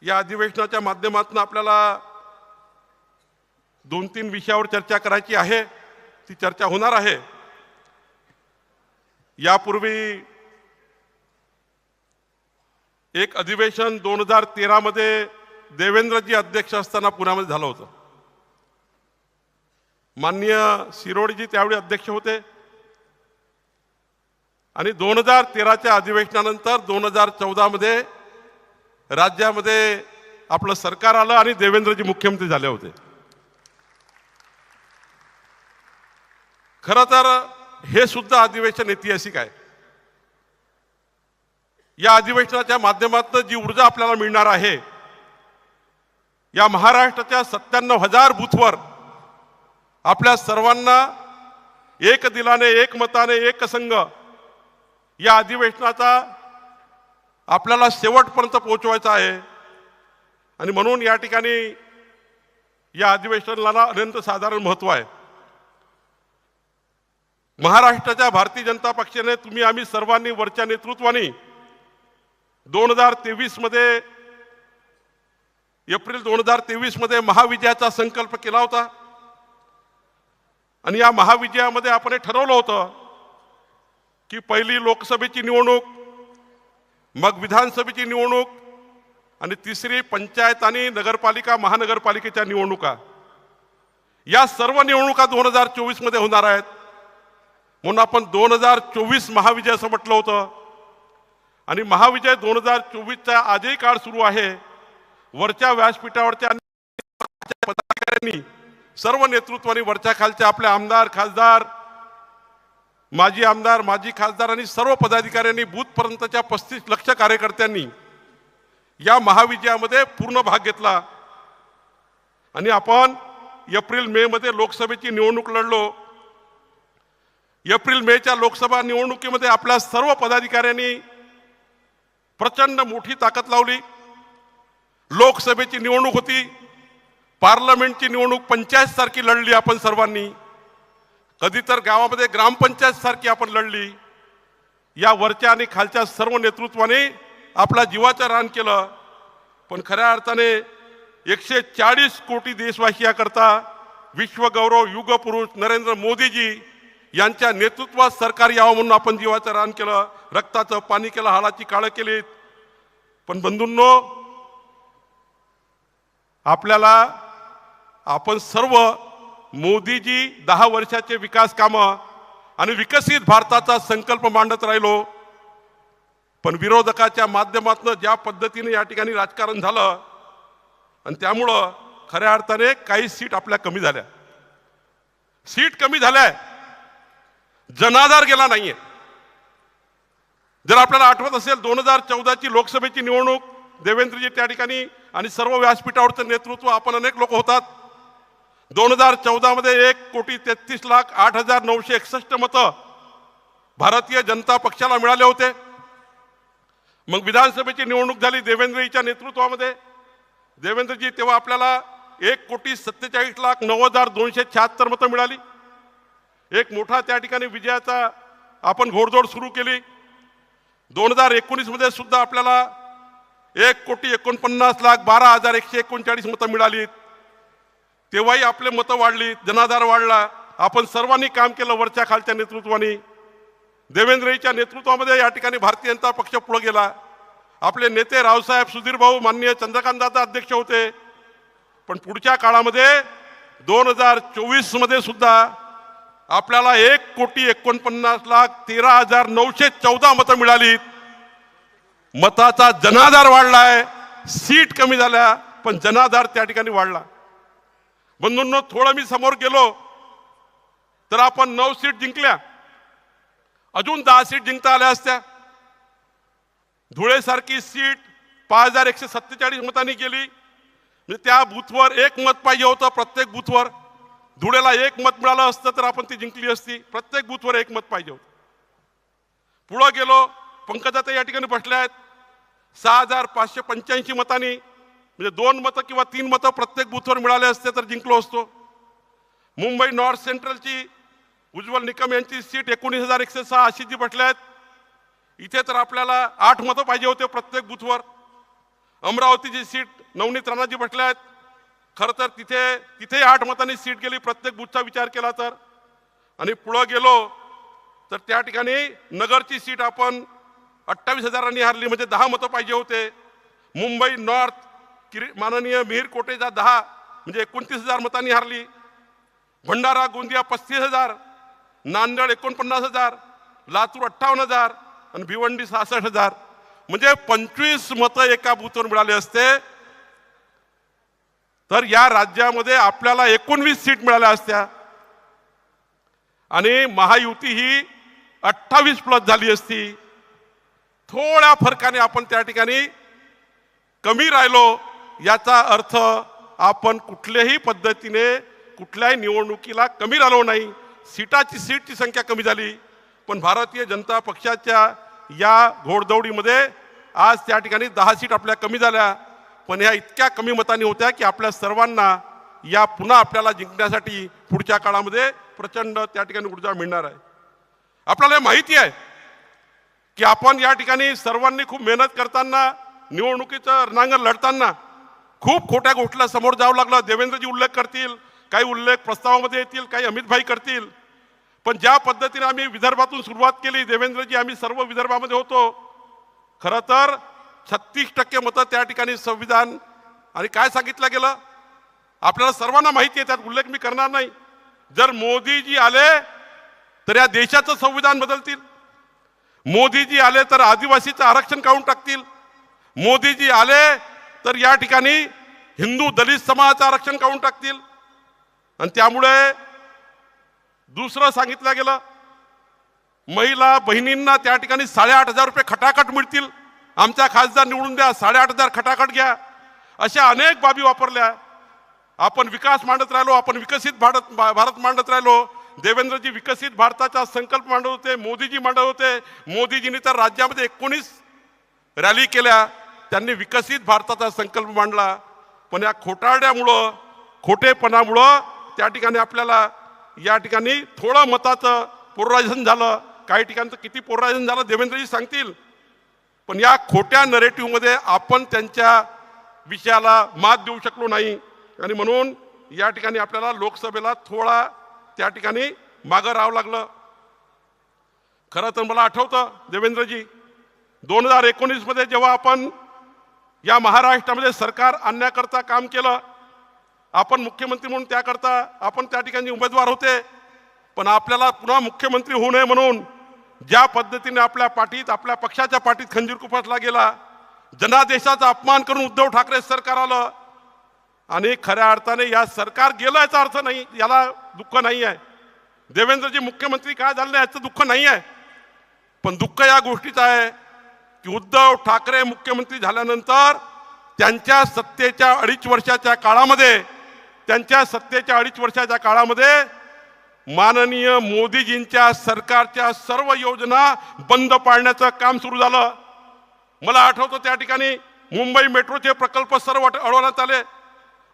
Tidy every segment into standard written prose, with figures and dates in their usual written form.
या अधिवेशनाच्या माध्यमातून आपल्याला 2-3 विषयावर चर्चा करायची आहे। ती चर्चा होणार आहे। यापूर्वी एक अधिवेशन 2013 मध्ये देवेंद्रजी अध्यक्ष असताना पुण्यामध्ये झालं होतं। माननीय शिरोडजी त्यावेळी अध्यक्ष होते आणि 2013च्या अधिवेशनानंतर 2014 मध्ये राज्यामध्ये आपलं सरकार आलं आणि देवेंद्रजी मुख्यमंत्री झाले होते। खरं तर हे सुद्धा अधिवेशन ऐतिहासिक आहे। या अधिवेशनाच्या माध्यमातून जी ऊर्जा आपल्याला मिळणार आहे, या महाराष्ट्राच्या 97,000 बूथवर आपल्या सर्वांना एक दिलाने, एक मताने, एक संघ या अधिवेशनाचा आपल्याला शेवटपर्यंत पोहोचवायचा आहे। आणि म्हणून या ठिकाणी या अधिवेशनाला अत्यंत साधारण महत्त्व आहे। महाराष्ट्राच्या भारतीय जनता पक्षाने तुम्ही आम्ही सर्वांनी वरच्या नेतृत्वाने 2023 मध्ये एप्रिल 2023 मध्ये महाविजयाचा संकल्प केला होता आणि या महाविजयामध्ये आपण ठरवलं होतं की पहिली लोकसभेची निवडणूक, मग विधानसभेची निवडणूक आणि तिसरी पंचायत आणि नगरपालिका महानगरपालिकेच्या निवडणुका, या सर्व निवडणुका 2024 मध्ये होणार आहेत। म्हणून आपण 2024 महाविजय असं म्हटलं होतं आणि महाविजय 2024चा आजही काळ सुरू आहे। वरच्या व्यासपीठावरच्या पदाधिकाऱ्यांनी, सर्व नेतृत्वाने, वरच्या खालच्या आपल्या आमदार, खासदार, माजी आमदार, माजी खासदार आणि सर्व पदाधिकाऱ्यांनी, बूथपर्यंतच्या 35 लाख कार्यकर्त्यांनी या महाविजयामध्ये पूर्ण भाग घेतला आणि आपण एप्रिल मे मध्ये लोकसभेची निवडणूक लढलो। एप्रिल मेच्या लोकसभा निवडणुकीमध्ये आपल्या सर्व पदाधिकाऱ्यांनी प्रचंड मोठी ताकद लावली। लोकसभेची निवडणूक होती, पार्लमेंटची निवडणूक पंचायत सारखी लढली आपण सर्वांनी, कधी तर गावामध्ये ग्रामपंचायत सारखी आपण लढली। या वरच्या आणि खालच्या सर्व नेतृत्वाने आपला जीवाचं रान केलं, पण खऱ्या अर्थाने 140 कोटी देशवासियांकरता विश्वगौरव युगपुरुष नरेंद्र मोदीजी यांच्या नेतृत्वात सरकार यावं म्हणून आपण जीवाचं रान केलं, रक्ताचं पाणी केलं, हाडाची काळं केली। पण बंधूंनो, आपल्याला आपण सर्व मोदीजी 10 वर्षाचे विकास कामं आणि विकसित भारताचा संकल्प मांडत राहिलो, पण विरोधकाच्या माध्यमातून ज्या पद्धतीने या ठिकाणी राजकारण झालं आणि त्यामुळं खऱ्या अर्थाने काही सीट आपल्या कमी झाल्या। सीट कमी झाल्या, जनाधार गेला नाहीये। जर आपल्याला आठवत असेल 2014ची लोकसभेची निवडणूक, देवेंद्रजी त्या ठिकाणी आणि सर्व व्यासपीठावरचं नेतृत्व आपण अनेक लोक होतात। 2014 मध्ये 1,33,08,961 मतं भारतीय जनता पक्षाला मिळाले होते। मग विधानसभेची निवडणूक झाली देवेंद्रजीच्या नेतृत्वामध्ये। देवेंद्रजी तेव्हा आपल्याला 1,47,90,276 मतं मिळाली। एक मोठा त्या ठिकाणी विजयाचा आपण घोडदौड सुरू केली। 2019 मध्ये सुद्धा आपल्याला 1,49,12,139 मतं मिळाली। तेव्हाही आपले मतं वाढली, जनाधार वाढला। आपण सर्वांनी काम केलं वरच्या खालच्या नेतृत्वाने। देवेंद्रजीच्या नेतृत्वामध्ये या ठिकाणी भारतीय जनता पक्ष पुढे गेला। आपले नेते रावसाहेब, सुधीर भाऊ, माननीय चंद्रकांत दादा अध्यक्ष होते। पण पुढच्या काळामध्ये 2024 मध्ये सुद्धा आपल्याला 1,49,13,914 मतं मिळाली। मताचा जनाधार वाढलाय, सीट कमी झाल्या पण जनाधार त्या ठिकाणी वाढला। बंधूंनो, थोडं मी समोर गेलो तर आपण 9 सीट जिंकल्या, अजून 10 सीट जिंकता आल्या असत्या। धुळे सारखी सीट 5,147 मतांनी गेली, म्हणजे त्या बूथवर 1 मत पाहिजे होतं। प्रत्येक बूथवर धुळेला 1 मत मिळालं असतं तर आपण ती जिंकली असती। प्रत्येक बूथवर 1 मत पाहिजे होतं। पुढे गेलो, पंकजाताई या ठिकाणी बसल्या आहेत, 6,585 मतांनी, म्हणजे 2 मतं किंवा 3 मतं प्रत्येक बूथवर मिळाले असते तर जिंकलो असतो। मुंबई नॉर्थ सेंट्रलची उज्ज्वल निकम यांची सीट 19,106 अशी जी बसल्या आहेत, इथे तर आपल्याला 8 मतं पाहिजे होते प्रत्येक बूथवर। अमरावतीची सीट नवनीत राणाजी बसल्या आहेत. खरं तर तिथे 8 मतांनी सीट गेली प्रत्येक बूथचा विचार केला तर. आणि पुढे गेलो तर त्या ठिकाणी नगरची सीट आपण 28,000 हारली, म्हणजे 10 मतं पाहिजे होते. मुंबई नॉर्थ माननीय मिहीर कोटेचा 10 म्हणजे 29,000 मतांनी हारली. भंडारा गोंदिया 35,000, नांदेड 49,000, लातूर 58,000 आणि भिवंडी 66,000, म्हणजे 25 मतं एका बूथवर मिळाले असते तर या राज्यामध्ये आपल्याला 19 सीट मिळाल्या असत्या आणि महायुती ही 28+ झाली असती. थोड्या फरकाने आपण त्या ठिकाणी कमी राहिलो. याचा अर्थ आपण कुठल्याही पद्धतीने कुठल्याही निवडणुकीला कमी राहिलो नाही. सीटची संख्या कमी झाली, पण भारतीय जनता पक्षाच्या या घोडदौडीमध्ये आज त्या ठिकाणी 10 सीट आपल्या कमी झाल्या. पण ह्या इतक्या कमी मतांनी होत्या की आपल्या सर्वांना या पुन्हा आपल्याला जिंकण्यासाठी पुढच्या काळामध्ये प्रचंड त्या ठिकाणी ऊर्जा मिळणार आहे. आपल्याला माहिती आहे की आपण या ठिकाणी सर्वांनी खूप मेहनत करताना, निवडणुकीचं रणांगण लढताना खूप खोट्या गोष्टीला समोर जावं लागलं. देवेंद्रजी उल्लेख करतील, काही उल्लेख प्रस्तावामध्ये येतील, काही अमितभाई करतील. पण ज्या पद्धतीने आम्ही विदर्भातून सुरुवात केली, देवेंद्रजी आम्ही सर्व विदर्भामध्ये होतो. खरं तर 36% मतं त्या ठिकाणी संविधान आणि काय सांगितलं गेलं आपल्याला सर्वांना माहिती आहे, त्यात उल्लेख मी करणार नाही. जर मोदीजी आले तर या देशाचं संविधान बदलतील. मोदीजी आले तर आदिवासीचं आरक्षण काढून टाकतील. मोदीजी आले तर या ठिकाणी हिंदू दलित समाजाचं आरक्षण काढून टाकतील. आणि त्यामुळे दुसरं सांगितलं गेलं, महिला बहिणींना त्या ठिकाणी 8,500 रुपये खटाखट मिळतील. आमचा खासदार निवडून द्या, 8,500 खटाखट घ्या. अशा अनेक बाबी वापरल्या. आपण विकास मांडत राहिलो, आपण विकसित भारत मांडत राहिलो. देवेंद्रजी विकसित भारताचा संकल्प मांडत होते, मोदीजी मांडत होते. मोदीजींनी तर राज्यामध्ये 19 रॅली केल्या, त्यांनी विकसित भारताचा संकल्प मांडला. पण या खोटारड्यामुळं, खोटेपणामुळं त्या ठिकाणी आपल्याला या ठिकाणी थोडं मताचं पोलरायझेशन झालं. काही ठिकाणचं किती पोलरायझेशन झालं देवेंद्रजी सांगतील. पण या खोट्या नरेटिव्हमध्ये आपण त्यांच्या विषयाला मात देऊ शकलो नाही. आणि म्हणून या ठिकाणी आपल्याला लोकसभेला थोडा त्या ठिकाणी मागं राहावं लागलं. खरं तर मला आठवतं देवेंद्रजी 2019 मध्ये जेव्हा आपण या महाराष्ट्रामध्ये सरकार आणण्याकरता काम केलं, आपण मुख्यमंत्री म्हणून त्याकरता आपण त्या ठिकाणी उमेदवार होते. पण आपल्याला पुन्हा मुख्यमंत्री होऊ नये म्हणून ज्या पद्धतीने आपल्या पाठीत, आपल्या पक्षाच्या पाठीत खंजीर खुपसला गेला, जनादेशाचा अपमान करून उद्धव ठाकरे सरकार आलं. आणि खऱ्या अर्थाने या सरकार गेलं याचा अर्थ नाही, याला दुःख नाही आहे. देवेंद्रजी मुख्यमंत्री काय झाले याचं दुःख नाही आहे. पण दुःख या गोष्टीचं आहे की उद्धव ठाकरे मुख्यमंत्री झाल्यानंतर त्यांच्या सत्तेच्या 2.5 वर्षाच्या काळामध्ये माननीय मोदीजींच्या सरकारच्या सर्व योजना बंद पाडण्याचं काम सुरू झालं. मला आठवतं त्या ठिकाणी मुंबई मेट्रोचे प्रकल्प सर्व अडवण्यात आले.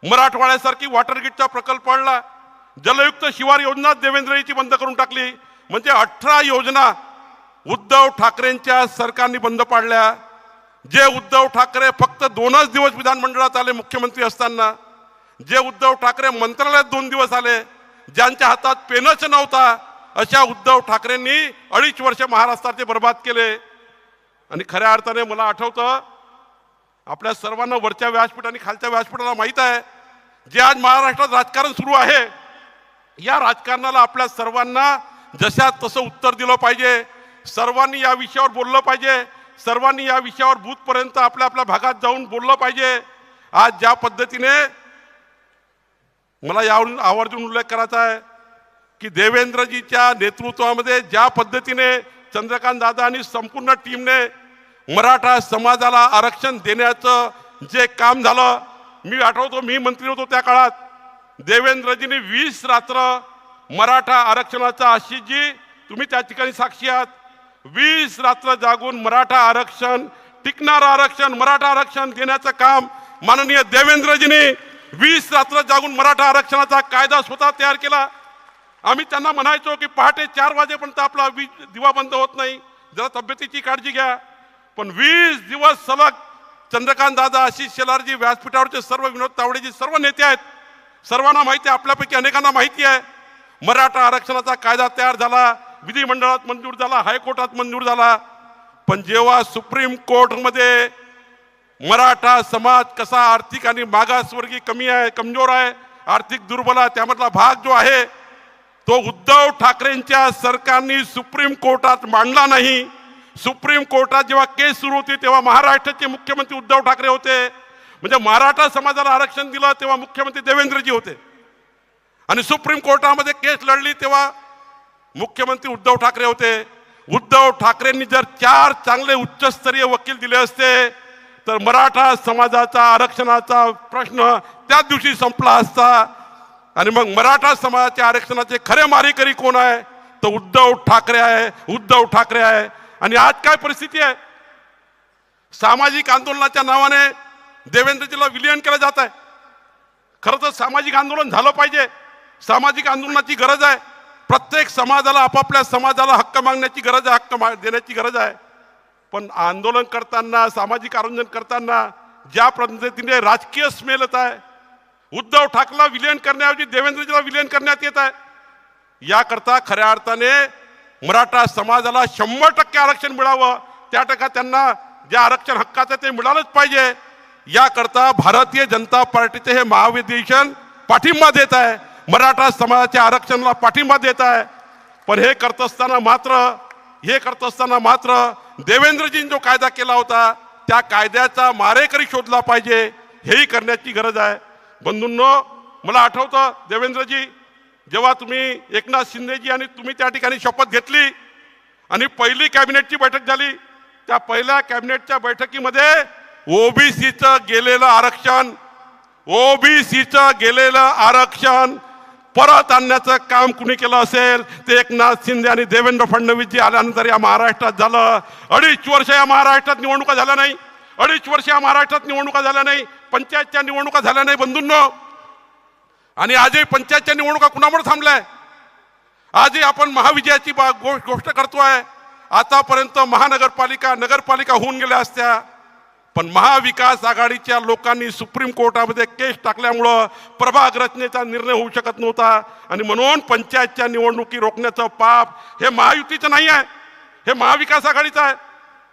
मराठवाड्यासारखी वॉटरगेटचा प्रकल्प आणला. जलयुक्त शिवार योजना देवेंद्रजींची बंद करून टाकली. म्हणजे 18 योजना उद्धव ठाकरेंच्या सरकारने बंद पाडल्या. जे उद्धव ठाकरे फक्त 2च दिवस विधानमंडळात आले मुख्यमंत्री असताना, जे उद्धव ठाकरे मंत्रालयात 2 दिवस आले, ज्यांच्या हातात पेनच नव्हता, अशा उद्धव ठाकरेंनी 2.5 वर्ष महाराष्ट्राचे बर्बाद केले. आणि खऱ्या अर्थाने मला आठवतं आपल्या सर्वांना वरच्या व्यासपीठ आणि खालच्या व्यासपीठाला माहीत आहे, जे आज महाराष्ट्रात राजकारण सुरू आहे, या राजकारणाला आपल्या सर्वांना जशा तसं उत्तर दिलं पाहिजे. सर्वांनी या विषयावर बोललं पाहिजे. सर्वांनी या विषयावर बूथपर्यंत आपल्या आपल्या भागात जाऊन बोललं पाहिजे. आज ज्या पद्धतीने मला यावरून आवर्जून उल्लेख करायचा आहे की देवेंद्रजीच्या नेतृत्वामध्ये ज्या पद्धतीने चंद्रकांत दादा आणि संपूर्ण टीमने मराठा समाजाला आरक्षण देण्याचं जे काम झालं, मी आठवतो मी मंत्री होतो त्या काळात देवेंद्रजींनी 20 रात्र मराठा आरक्षणाचा, आशिषजी तुम्ही त्या ठिकाणी साक्षी आहात, 20 रात्र जागून मराठा आरक्षण, टिकणारं आरक्षण, मराठा आरक्षण देण्याचं काम माननीय देवेंद्रजींनी 20 रात्र जागून मराठा आरक्षणाचा कायदा स्वतः तयार केला. आम्ही त्यांना म्हणायचो की पहाटे 4 वाजेपर्यंत आपला दिवा बंद होत नाही, जरा तब्येतीची काळजी घ्या. पण 20 दिवस सलग चंद्रकांत दादा, आशिष शेलारजी, व्यासपीठावरचे सर्व, विनोद तावडेजी, सर्व नेते आहेत. सर्वांना माहिती आहे, आपल्यापैकी अनेकांना माहिती आहे, मराठा आरक्षणाचा कायदा तयार झाला, विधिमंडळात मंजूर झाला, हायकोर्टात मंजूर झाला. पण जेव्हा सुप्रीम कोर्टमध्ये मराठा समाज कसा आर्थिक आणि मागासवर्गीय कमी आहे, कमजोर आहे, आर्थिक दुर्बल आहे, त्यामधला भाग जो आहे तो उद्धव ठाकरेंच्या सरकारने सुप्रीम कोर्टात मांडला नाही. सुप्रीम कोर्टात जेव्हा केस सुरू होती तेव्हा महाराष्ट्राचे मुख्यमंत्री उद्धव ठाकरे होते. म्हणजे मराठा समाजाला आरक्षण दिलं तेव्हा मुख्यमंत्री देवेंद्रजी होते. आणि सुप्रीम कोर्टामध्ये केस लढली तेव्हा मुख्यमंत्री उद्धव ठाकरे होते. उद्धव ठाकरेंनी जर 4 चांगले उच्चस्तरीय वकील दिले असते तर मराठा समाजाचा आरक्षणाचा प्रश्न त्याच दिवशी संपला असता. आणि मग मराठा समाजाच्या आरक्षणाचे खरे मारेकरी कोण आहे? तर उद्धव ठाकरे आहे, उद्धव ठाकरे आहे. आणि आज काय परिस्थिती आहे? सामाजिक आंदोलनाच्या नावाने देवेंद्रजीला विलीन केलं जात आहे. खरं तर सामाजिक आंदोलन झालं पाहिजे, सामाजिक आंदोलनाची गरज आहे. प्रत्येक समाजाला आपापल्या समाजाला हक्क मागण्याची गरज आहे, हक्क देण्याची गरज आहे. पण आंदोलन करताना, सामाजिक आंदोलन करताना ज्या पद्धतीने राजकीय स्मेल येत आहे, उद्धव ठाकरेला विलीन करण्याऐवजी देवेंद्रजीला विलीन करण्यात येत आहे. याकरता खऱ्या अर्थाने मराठा समाजाला 100% आरक्षण मिळावं, त्या टक्का त्यांना जे आरक्षण हक्काचं ते मिळालंच पाहिजे. याकरता भारतीय जनता पार्टीचे हे महाअधिवेशन पाठिंबा देत आहे, मराठा समाजाच्या आरक्षणाला पाठिंबा देत आहे. पण हे करत असताना मात्र देवेंद्रजींनी जो कायदा केला होता त्या कायद्याचा मारेकरी शोधला पाहिजे, हेही करण्याची गरज आहे. बंधूंनो, मला आठवतं देवेंद्रजी, जेव्हा तुम्ही एकनाथ शिंदेजी आणि तुम्ही त्या ठिकाणी शपथ घेतली आणि पहिली कॅबिनेटची बैठक झाली, त्या पहिल्या कॅबिनेटच्या बैठकीमध्ये ओबीसीचं गेलेलं आरक्षण परत आणण्याचं काम कुणी केलं असेल ते एकनाथ शिंदे आणि देवेंद्र फडणवीसजी आल्यानंतर या महाराष्ट्रात झालं. 2.5 वर्ष या महाराष्ट्रात निवडणुका झाल्या नाही, 2.5 वर्ष या महाराष्ट्रात निवडणुका झाल्या नाही, पंचायतच्या निवडणुका झाल्या नाही बंधूंनो. आणि आजही पंचायतच्या निवडणुका कुणामुळे थांबल्या? आजही आपण महाविजयाची गोष्ट करतोय. आतापर्यंत महानगरपालिका, नगरपालिका होऊन गेल्या असत्या, पण महाविकास आघाडीच्या लोकांनी सुप्रीम कोर्टामध्ये केस टाकल्यामुळं प्रभाग रचनेचा निर्णय होऊ शकत नव्हता. आणि म्हणून पंचायतच्या निवडणुकी रोखण्याचं पाप हे महायुतीचं नाही आहे, हे महाविकास आघाडीचं आहे.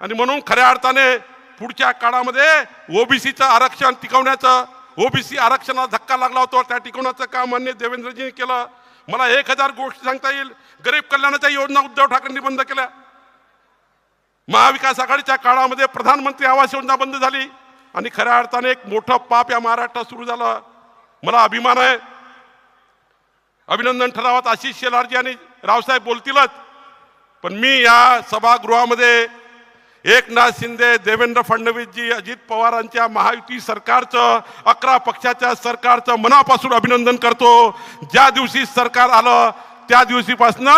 आणि म्हणून खऱ्या अर्थाने पुढच्या काळामध्ये ओबीसीचं आरक्षण टिकवण्याचं, ओबीसी आरक्षणाला धक्का लागला होता त्या टिकवण्याचं काम मान्य देवेंद्रजींनी केलं. मला 1000 गोष्टी सांगता येईल. गरीब कल्याणाच्या योजना उद्धव ठाकरेंनी बंद केल्या. महाविकास आघाडीच्या काळामध्ये प्रधानमंत्री आवास योजना बंद झाली. आणि खऱ्या अर्थाने एक मोठं पाप या महाराष्ट्रात सुरू झालं. मला अभिमान आहे, अभिनंदन ठरावात आशिष शेलारजी आणि रावसाहेब बोलतीलच, पण मी या सभागृहामध्ये एकनाथ शिंदे, देवेंद्र फडणवीसजी, अजित पवारांच्या महायुती सरकारचं, 11 पक्षाच्या सरकारचं मनापासून अभिनंदन करतो. ज्या दिवशी सरकार आलं त्या दिवशीपासून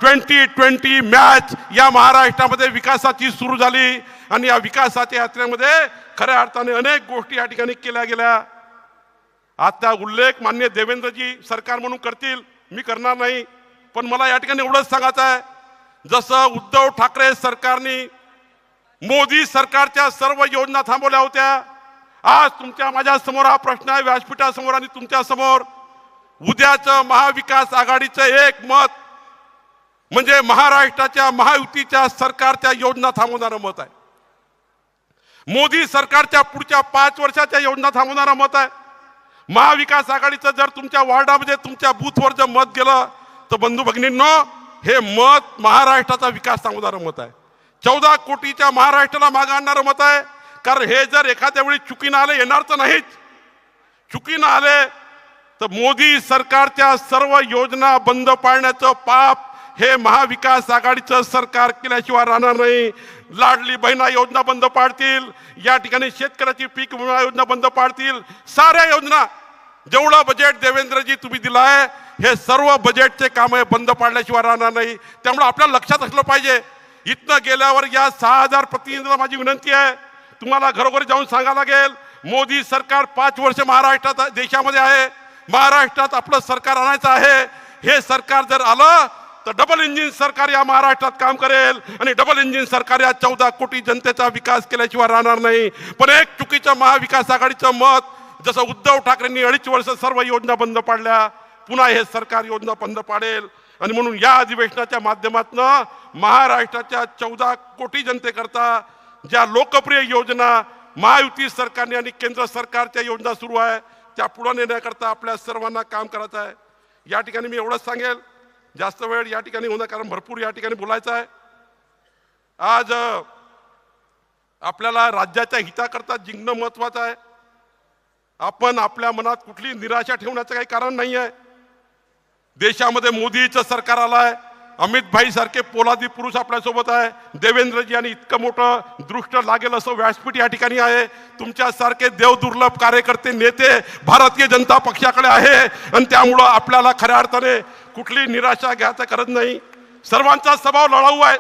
2020 मॅच या महाराष्ट्रामध्ये विकासाची सुरू झाली. आणि या विकासाच्या यात्रेमध्ये खऱ्या अर्थाने अनेक गोष्टी या ठिकाणी केल्या गेल्या. आता उल्लेख मान्य देवेंद्रजी सरकार म्हणून करतील, मी करणार नाही. पण मला या ठिकाणी एवढंच सांगायचं आहे, जसं उद्धव ठाकरे सरकारने मोदी सरकारच्या सर्व योजना थांबवल्या होत्या, आज तुमच्या माझ्या समोर हा प्रश्न आहे व्यासपीठासमोर आणि तुमच्या समोर. उद्याचं महाविकास आघाडीचं एक मत म्हणजे महाराष्ट्राच्या महायुतीच्या सरकारच्या योजना थांबवणारं मत आहे. मोदी सरकारच्या पुढच्या 5 वर्षाच्या योजना थांबवणारं मत आहे. महाविकास आघाडीचं जर तुमच्या वॉर्डामध्ये, तुमच्या बूथवर जर मत गेलं तर बंधू भगिनींनो, हे मत महाराष्ट्राचा विकास थांबवणारं मत आहे. 14 कोटीच्या महाराष्ट्राला मागे आणणारं मत आहे. कारण हे जर एखाद्या वेळी चुकीनं आले, येणार तर नाहीच, चुकीनं आले तर मोदी सरकारच्या सर्व योजना बंद पाडण्याचं पाप हे महाविकास आघाडीचं सरकार केल्याशिवाय राहणार नाही. लाडली बहिणा योजना बंद पाडतील, या ठिकाणी शेतकऱ्याची पीक विमा योजना बंद पाडतील. साऱ्या योजना, जेवढं बजेट देवेंद्रजी तुम्ही दिलाय, हे सर्व बजेटचे काम बंद पाडल्याशिवाय राहणार नाही. त्यामुळे आपल्याला लक्षात असलं पाहिजे. इथनं गेल्यावर या 6000 प्रतिनिधींना माझी विनंती आहे, तुम्हाला घरोघरी जाऊन सांगायला लागेल, मोदी सरकार 5 वर्ष महाराष्ट्रात देशामध्ये आहे, महाराष्ट्रात आपलं सरकार आणायचं आहे. हे सरकार जर आलं तर डबल इंजिन सरकार या महाराष्ट्रात काम करेल आणि डबल इंजिन सरकार या 14 कोटी जनतेचा विकास केल्याशिवाय राहणार नाही. पण एक चुकीचं महाविकास आघाडीचं मत, जसं उद्धव ठाकरेंनी 2.5 वर्ष सर्व योजना बंद पाडल्या, पुन्हा हे सरकार योजना बंद पाडेल. आणि म्हणून या अधिवेशनाच्या माध्यमातून महाराष्ट्राच्या 14 कोटी जनतेकरता ज्या लोकप्रिय योजना महायुती सरकारने आणि केंद्र सरकारच्या योजना सुरू आहे त्या पुढे नेण्याकरता आपल्या सर्वांना काम करायचं आहे. या ठिकाणी मी एवढंच सांगेल, जास्त वेळ या ठिकाणी होणार कारण भरपूर या ठिकाणी बोलायचं आहे. आज आपल्याला राज्याच्या हिताकरता जिंकणं महत्वाचं आहे. आपण आपल्या मनात कुठली निराशा ठेवण्याचं काही कारण नाही आहे. देशामध्ये मोदीचं सरकार आलंय, अमित भाई सारखे पोलादी पुरुष आपल्यासोबत आहे, देवेंद्रजी आणि इतकं मोठं दृष्ट लागेल असं व्यासपीठ या ठिकाणी आहे. तुमच्यासारखे देवदुर्लभ कार्यकर्ते नेते भारतीय जनता पक्षाकडे आहे आणि त्यामुळं आपल्याला खऱ्या अर्थाने कुठली निराशा घ्यायचं गरज नाही. सर्वांचा स्वभाव लढाऊ आहे.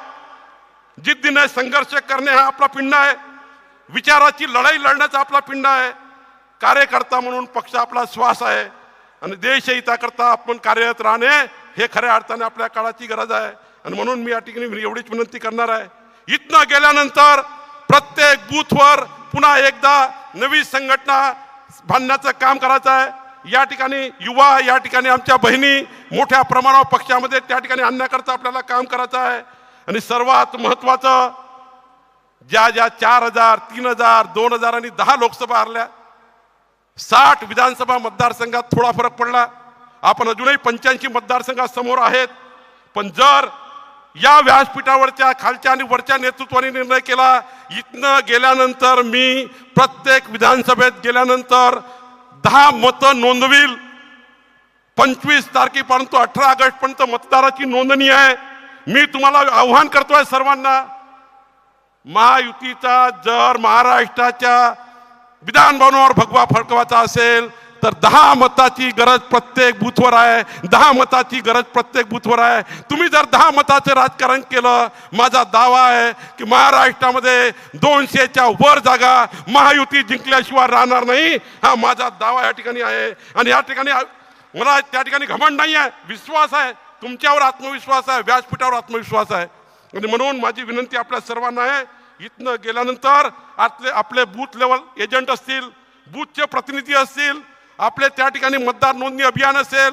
जिद्दीने संघर्ष करणे हा आपला पिंड आहे. विचाराची लढाई लढण्याचा आपला पिंड आहे. कार्यकर्ता म्हणून पक्ष आपला श्वास आहे आणि देशहिताकरता आपण कार्यरत राहणे हे खऱ्या अर्थाने आपल्या काळाची गरज आहे. आणि म्हणून मी या ठिकाणी एवढीच विनंती करणार आहे, इथनं गेल्यानंतर प्रत्येक बूथवर पुन्हा एकदा नवी संघटना बांधण्याचं काम करायचं आहे. या ठिकाणी युवा, या ठिकाणी आमच्या बहिणी मोठ्या प्रमाणावर पक्षामध्ये त्या ठिकाणी आणण्याकरता आपल्याला काम करायचं आहे. आणि सर्वात महत्वाचं, ज्या 4,000, 3,000, 2,000 आणि 10 लोकसभा हरल्या, 60 विधानसभा मतदारसंघात थोडा फरक पडला. आपण अजूनही 85 मतदारसंघात समोर आहेत. पण जर या व्यासपीठावरच्या खालच्या आणि वरच्या नेतृत्वाने निर्णय केला, इथनं गेल्यानंतर मी प्रत्येक विधानसभेत गेल्यानंतर 10 मतं नोंदविल. 25 तारखेपर्यंत 18 ऑगस्टपर्यंत मतदाराची नोंदणी आहे. मी तुम्हाला आव्हान करतोय सर्वांना, महायुतीचा जर महाराष्ट्राच्या विधान भवनावर भगवा फडकवायचा असेल तर 10 मताची गरज प्रत्येक बूथवर आहे. 10 मताची गरज प्रत्येक बूथवर आहे. तुम्ही जर 10 मताचं राजकारण केलं, माझा दावा आहे की महाराष्ट्रामध्ये 200च्या वर जागा महायुती जिंकल्याशिवाय राहणार नाही. हा माझा दावा या ठिकाणी आहे. आणि या ठिकाणी मला त्या ठिकाणी घमंड नाही आहे, विश्वास आहे. तुमच्यावर आत्मविश्वास आहे, व्यासपीठावर आत्मविश्वास आहे. आणि म्हणून माझी विनंती आपल्या सर्वांना आहे, इथनं गेल्यानंतर आपले बूथ लेवल एजंट असतील, बूथचे प्रतिनिधी असतील, आपले त्या ठिकाणी मतदार नोंदणी अभियान असेल,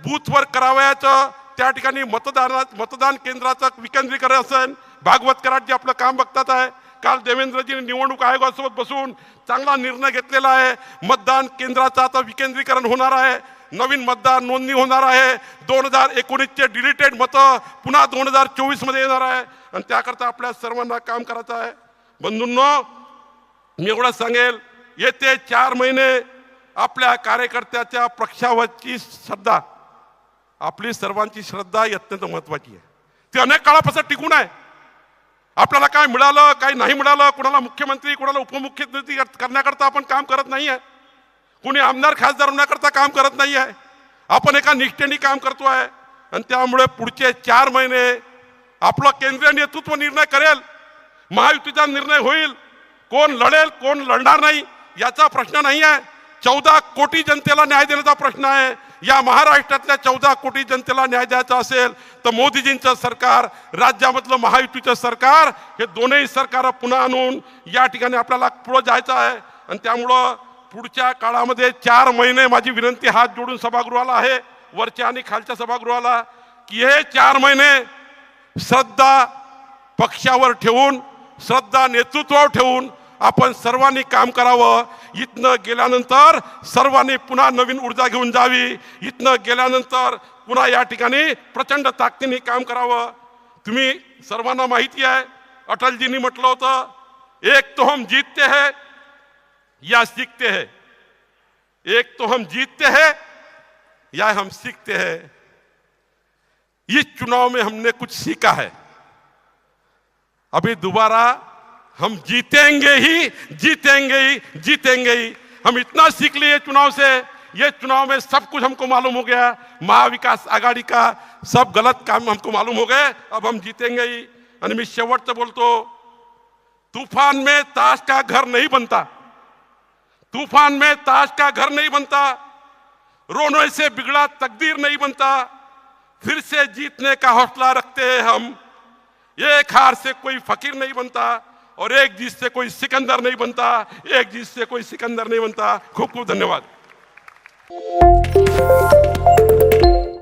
बूथवर करावयाचं त्या ठिकाणी मतदान केंद्राचं विकेंद्रीकरण असेल, भागवत कराड जे आपलं काम बघतात आहे. काल देवेंद्रजींनी निवडणूक आयोगासोबत बसून चांगला निर्णय घेतलेला आहे. मतदान केंद्राचं आता विकेंद्रीकरण होणार आहे, नवीन मतदार नोंदणी होणार आहे. 2019चे डिलीटेड मतं पुन्हा 2024 मध्ये येणार आहे आणि त्याकरता आपल्या सर्वांना काम करायचं आहे. बंधूंनो, मी एवढं सांगेल, येते 4 महिने आपल्या कार्यकर्त्याच्या पक्षावरची श्रद्धा, आपली सर्वांची श्रद्धा अत्यंत महत्वाची आहे. ती अनेक काळापासून टिकून आहे. आपल्याला काय मिळालं, काय नाही मिळालं, कोणाला मुख्यमंत्री, कोणाला उपमुख्यमंत्री करण्याकरता आपण काम करत नाही आहे. कोणी आमदार खासदार होण्याकरता काम करत नाही आहे. आपण एका निष्ठेने काम करतो आहे. आणि त्यामुळे पुढचे 4 महिने आपलं केंद्रीय नेतृत्व निर्णय करेल, महायुतीचा निर्णय होईल. कोण लढेल, कोण लढणार नाही याचा प्रश्न नाही आहे. 14 कोटी जनतेला न्याय देण्याचा प्रश्न आहे. या महाराष्ट्रातल्या 14 कोटी जनतेला न्याय द्यायचा असेल तर मोदीजींचं सरकार, राज्यामधलं महायुतीचं सरकार, हे दोन्ही सरकार पुन्हा आणून या ठिकाणी आपल्याला पुढे जायचं आहे. आणि त्यामुळं पुढच्या काळामध्ये 4 महिने माझी विनंती हात जोडून सभागृहाला आहे, वरच्या आणि खालच्या सभागृहाला, की हे 4 महिने श्रद्धा पक्षावर ठेवून, श्रद्धा नेतृत्वावर ठेवून आपण सर्वांनी काम करावं. इथनं गेल्यानंतर सर्वांनी पुन्हा नवीन ऊर्जा घेऊन जावी. इथनं गेल्यानंतर पुन्हा या ठिकाणी प्रचंड ताकदीने काम करावं. तुम्ही सर्वांना माहिती आहे, अटलजींनी म्हटलं होतं, एक तो हम जीतते हैं या सीखते हैं, एक तो हम जीतते हैं या हम सीखते हैं. इस चुनाव में हमने कुछ सीखा है. अभी दोबारा हम जीतेंगे ही, जीतेंगे ही, जीतेंगे ही. हम इतना सीख लिए चुनाव से, ये चुनाव में सब कुछ हमको मालूम हो गया. महाविकास आघाड़ी का सब गलत काम हमको मालूम हो गए. अब हम जीतेंगे ही. आणि मी शेवटचं बोलतो, तूफान में ताश का घर नहीं बनता, तूफान में ताश का घर नहीं बनता, रोने से बिगड़ा तकदीर नहीं बनता, फिर से जीतने का हौसला रखते हैं हम। एक हार से कोई फकीर नहीं बनता और एक जीत से कोई सिकंदर नहीं बनता, एक जीत से कोई सिकंदर नहीं बनता। खूब खूब धन्यवाद।